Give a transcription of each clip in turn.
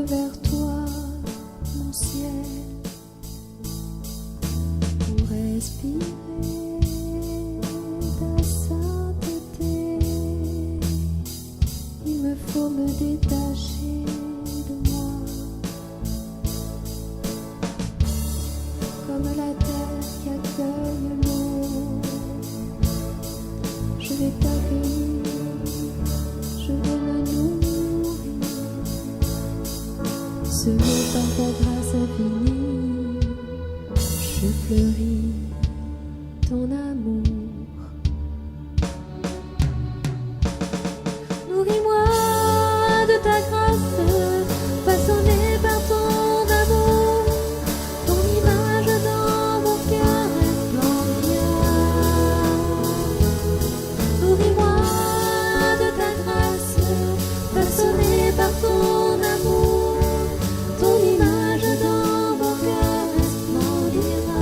que vers toi, mon ciel, pour respirer ta sainteté, il me faut me détacher de moi, comme la terre qui accueille l'eau. Je vais t'accueillir, je vais me nourrir, semé par ta grâce infinie, je fleuris ton amour. Nourris-moi de ta grâce, façonnée par ton amour, ton image dans mon cœur resplendira. Nourris-moi de ta grâce, façonnée par ton amour, ton image dans mon cœur resplendira.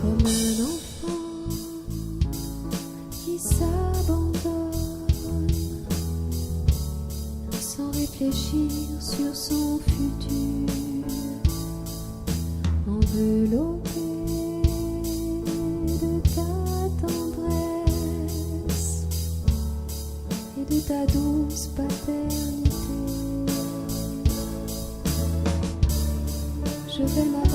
Comme un enfant qui s'abandonne sans réfléchir sur son futur, enveloppé de ta tendresse et de ta douce paternité, je vais m'avancer